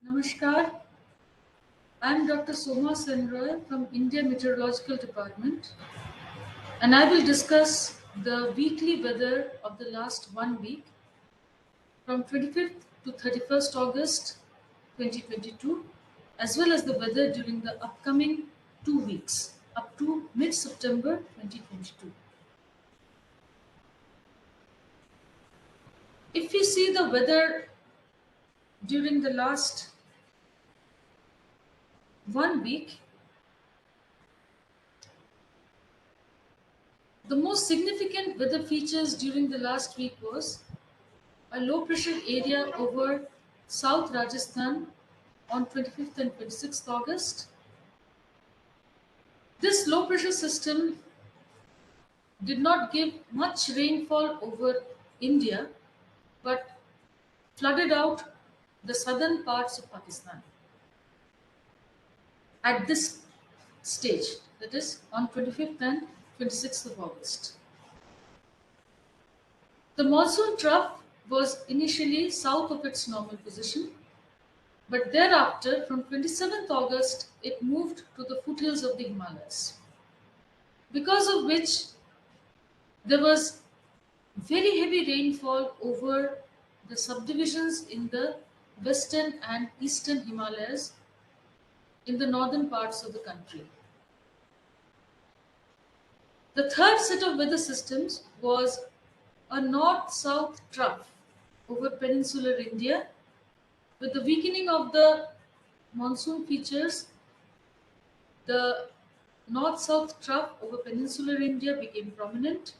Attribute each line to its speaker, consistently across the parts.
Speaker 1: Namaskar, I am Dr. Soma Senroy from India Meteorological Department, and I will discuss the weekly weather of the last 1 week from 25th to 31st August 2022, as well as the weather during the upcoming 2 weeks up to mid September 2022. If we see the weather during the last 1 week, the most significant weather features during the last week was a low pressure area over South Rajasthan on 25th and 26th August. This low pressure system did not give much rainfall over India but flooded out the southern parts of Pakistan at this stage, that is on 25th and 26th of August. The monsoon trough was initially south of its normal position, but thereafter, from 27th August, it moved to the foothills of the Himalayas, because of which there was very heavy rainfall over the subdivisions in the western and eastern Himalayas in the northern parts of the country. The third set of weather systems was a north-south trough over peninsular India. With the weakening of the monsoon features, the north-south trough over peninsular India became prominent,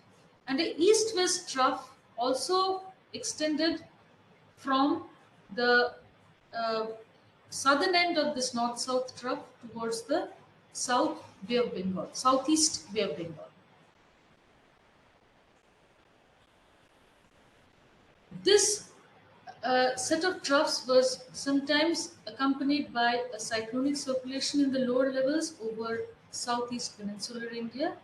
Speaker 1: and a east-west trough also extended from the uh, southern end of this north-south trough towards the south Bay of Bengal, southeast Bay of Bengal. This set of troughs was sometimes accompanied by a cyclonic circulation in the lower levels over southeast peninsular India,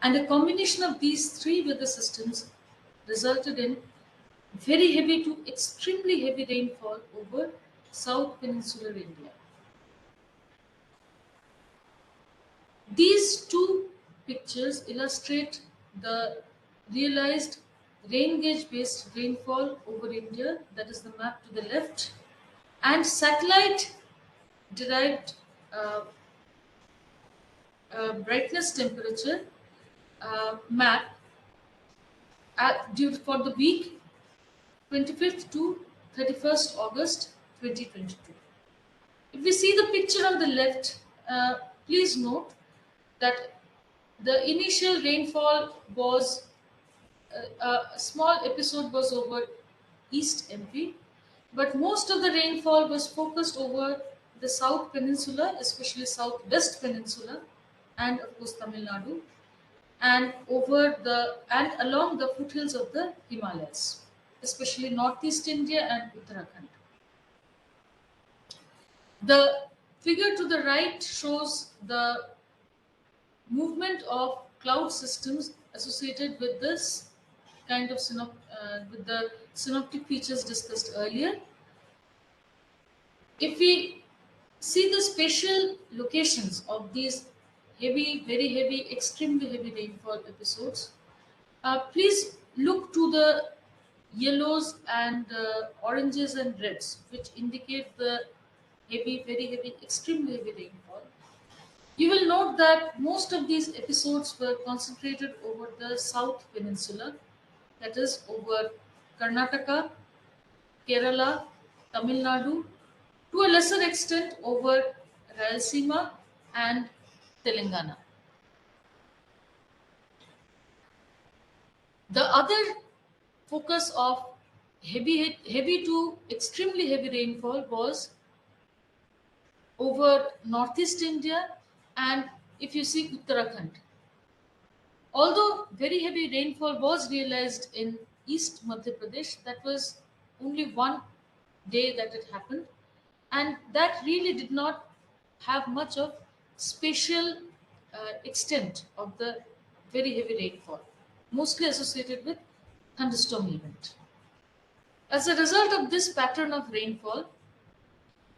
Speaker 1: and a combination of these three weather systems resulted in very heavy to extremely heavy rainfall over south peninsular India. These two pictures illustrate the realized rain gauge based rainfall over India, that is the map to the left, and satellite derived uh, brightness temperature map for the week 25th to 31st August 2022. If we see the picture on the left, please note that the initial rainfall was a small episode was over East MP, but most of the rainfall was focused over the South Peninsula, especially Southwest Peninsula, and of course Tamil Nadu, and and along the foothills of the Himalayas, especially Northeast India and Uttarakhand. The figure to the right shows the movement of cloud systems associated with with the synoptic features discussed earlier. If we see the spatial locations of these heavy, very heavy, extremely heavy rainfall episodes, please look to the yellows and oranges and reds, which indicate the heavy, very heavy, extremely heavy rainfall. You will note that most of these episodes were concentrated over the South Peninsula, that is, over Karnataka, Kerala, Tamil Nadu, to a lesser extent over Rayalaseema and Telangana. The other focus of heavy to extremely heavy rainfall was over northeast India and if you see Uttarakhand. Although very heavy rainfall was realized in East Madhya Pradesh, that was only one day that it happened, and that really did not have much of spatial extent of the very heavy rainfall, mostly associated with thunderstorm event. As a result of this pattern of rainfall,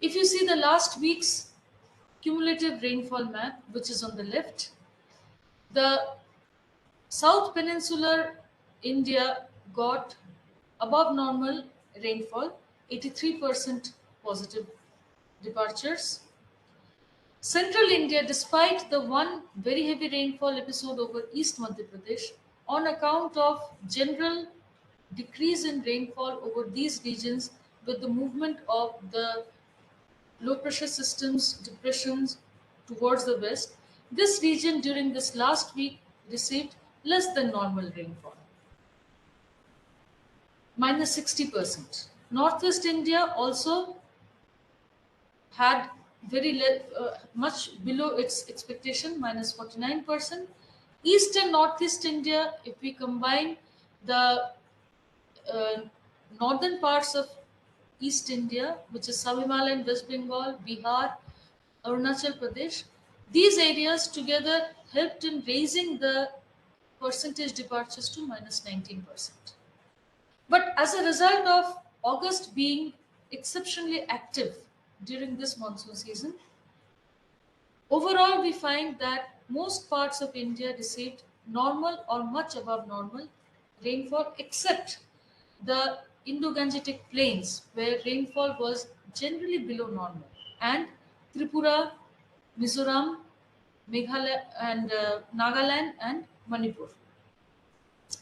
Speaker 1: If you see the last week's cumulative rainfall map, which is on the left, the South Peninsular India got above normal rainfall, 83% positive departures. Central India, despite the one very heavy rainfall episode over East Madhya Pradesh, on account of general decrease in rainfall over these regions with the movement of the low pressure systems, depressions towards the west, this region during this last week received less than normal rainfall, minus 60%. Northwest India also had much below its expectation, minus 49%. East and Northeast India, if we combine the uh, northern parts of East India, which is Sub Himalayan, West Bengal, Bihar, Arunachal Pradesh, these areas together helped in raising the percentage departures to minus 19%. But as a result of August being exceptionally active during this monsoon season, overall we find that most parts of India received normal or much above normal rainfall except the Indo-Gangetic plains where rainfall was generally below normal, and Tripura, Mizoram, Meghalaya and Nagaland and Manipur.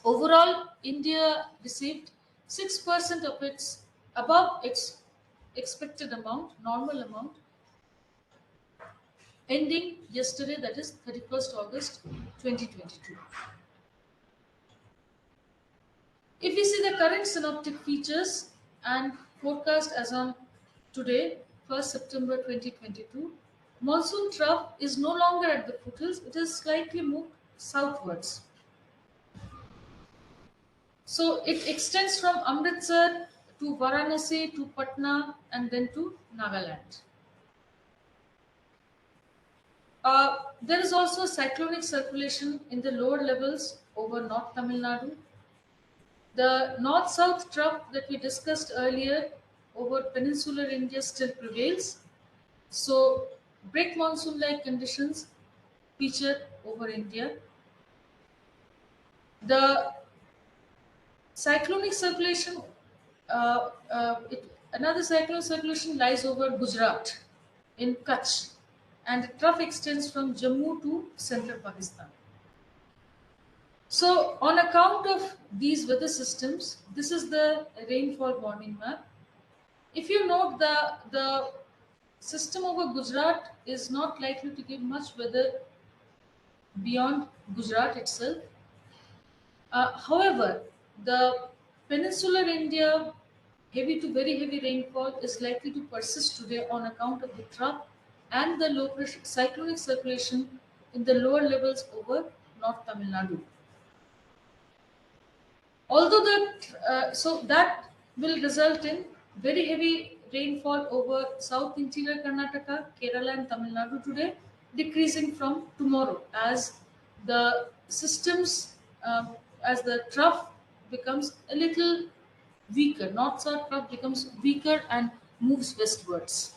Speaker 1: Overall, India received 6% of its above its expected amount, normal amount, ending yesterday, that is 31st August 2022. If we see the current synoptic features and forecast as on today, 1st September 2022, monsoon trough is no longer at the foothills, it is slightly moved southwards. So it extends from Amritsar to Varanasi to Patna and then to Nagaland. There is also cyclonic circulation in the lower levels over North Tamil Nadu. The north-south trough that we discussed earlier over peninsular India still prevails. So break monsoon-like conditions feature over India. The cyclonic circulation, another cyclonic circulation lies over Gujarat in Kutch, and the trough extends from Jammu to central Pakistan. So, on account of these weather systems, this is the rainfall warning map. If you note the system over Gujarat is not likely to give much weather beyond Gujarat itself. However, the peninsular India heavy to very heavy rainfall is likely to persist today on account of the trough and the low pressure cyclonic circulation in the lower levels over North Tamil Nadu. Although that will result in very heavy rainfall over South Interior Karnataka, Kerala, and Tamil Nadu today, decreasing from tomorrow as the systems, as the trough becomes a little weaker. North-south trough becomes weaker and moves westwards.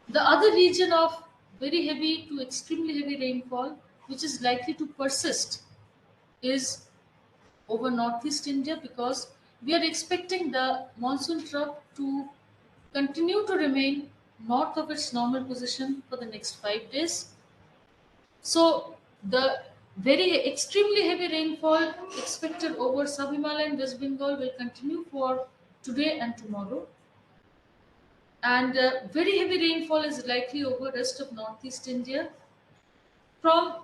Speaker 1: The other region of very heavy to extremely heavy rainfall, which is likely to persist, is over northeast India because we are expecting the monsoon trough to continue to remain north of its normal position for the next 5 days. So the very extremely heavy rainfall expected over Sub-Himalayan West Bengal will continue for today and tomorrow. And very heavy rainfall is likely over rest of northeast India. From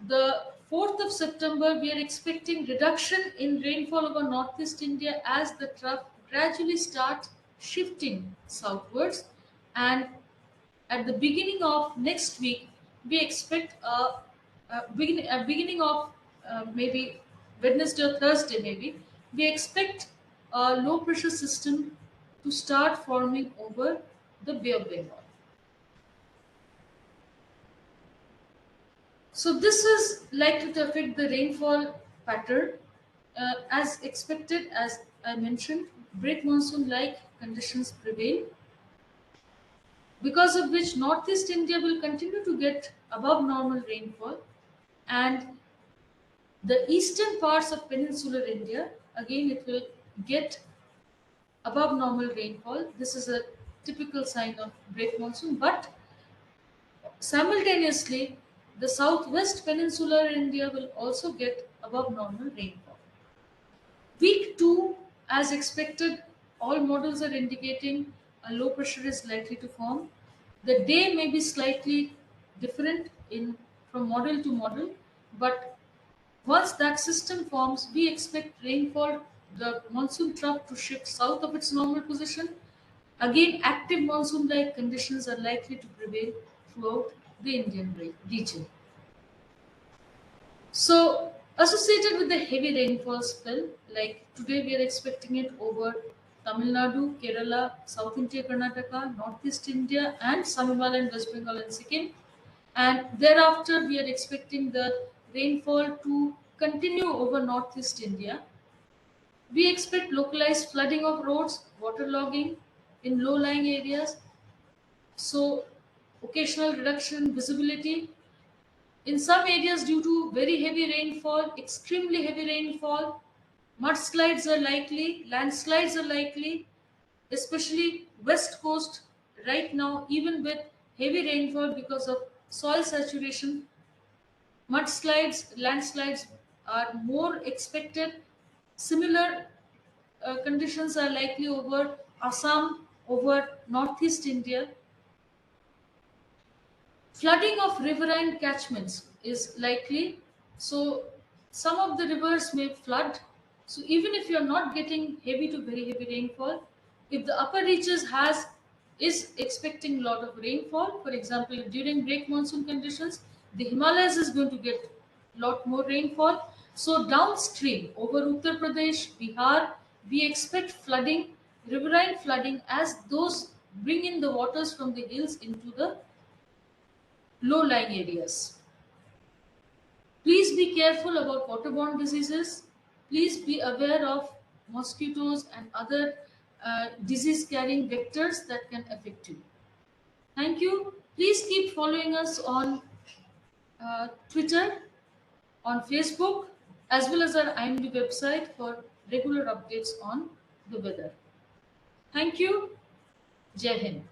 Speaker 1: the 4th of September, we are expecting reduction in rainfall over northeast India as the trough gradually starts shifting southwards. And at the beginning of next week, we expect a beginning of maybe Wednesday or Thursday, maybe we expect a low pressure system to start forming over the Bay of Bengal. So this is likely to affect the rainfall pattern. As expected, as I mentioned, break monsoon-like conditions prevail. because of which Northeast India will continue to get above normal rainfall, and the eastern parts of peninsular India, again, it will get above normal rainfall. This is a typical sign of break monsoon, but simultaneously, the southwest peninsular India will also get above normal rainfall. Week 2, as expected, all models are indicating a low pressure is likely to form. The day may be slightly different in from model to model, but once that system forms, we expect rainfall, the monsoon trough to shift south of its normal position. Again, active monsoon like conditions are likely to prevail throughout the Indian region. So, associated with the heavy rainfall spell, like today we are expecting it over Tamil Nadu, Kerala, South India, Karnataka, Northeast India, and some Himalayan, West Bengal, and Sikkim. And thereafter, we are expecting the rainfall to continue over Northeast India. We expect localized flooding of roads, waterlogging in low lying areas, so occasional reduction in visibility. In some areas, due to very heavy rainfall, extremely heavy rainfall, mudslides are likely, landslides are likely, especially west coast right now, even with heavy rainfall because of soil saturation, mudslides, landslides are more expected. Similar conditions are likely over Assam, over northeast India. Flooding of riverine catchments is likely. So some of the rivers may flood. So even if you're not getting heavy to very heavy rainfall, if the upper reaches has is expecting a lot of rainfall, for example, during break monsoon conditions, the Himalayas is going to get a lot more rainfall. So downstream over Uttar Pradesh, Bihar, we expect flooding, riverine flooding, as those bring in the waters from the hills into the low-lying areas. Please be careful about waterborne diseases. Please be aware of mosquitoes and other disease-carrying vectors that can affect you. Thank you. Please keep following us on Twitter, on Facebook, as well as our IMD website for regular updates on the weather. Thank you. Jai Hind.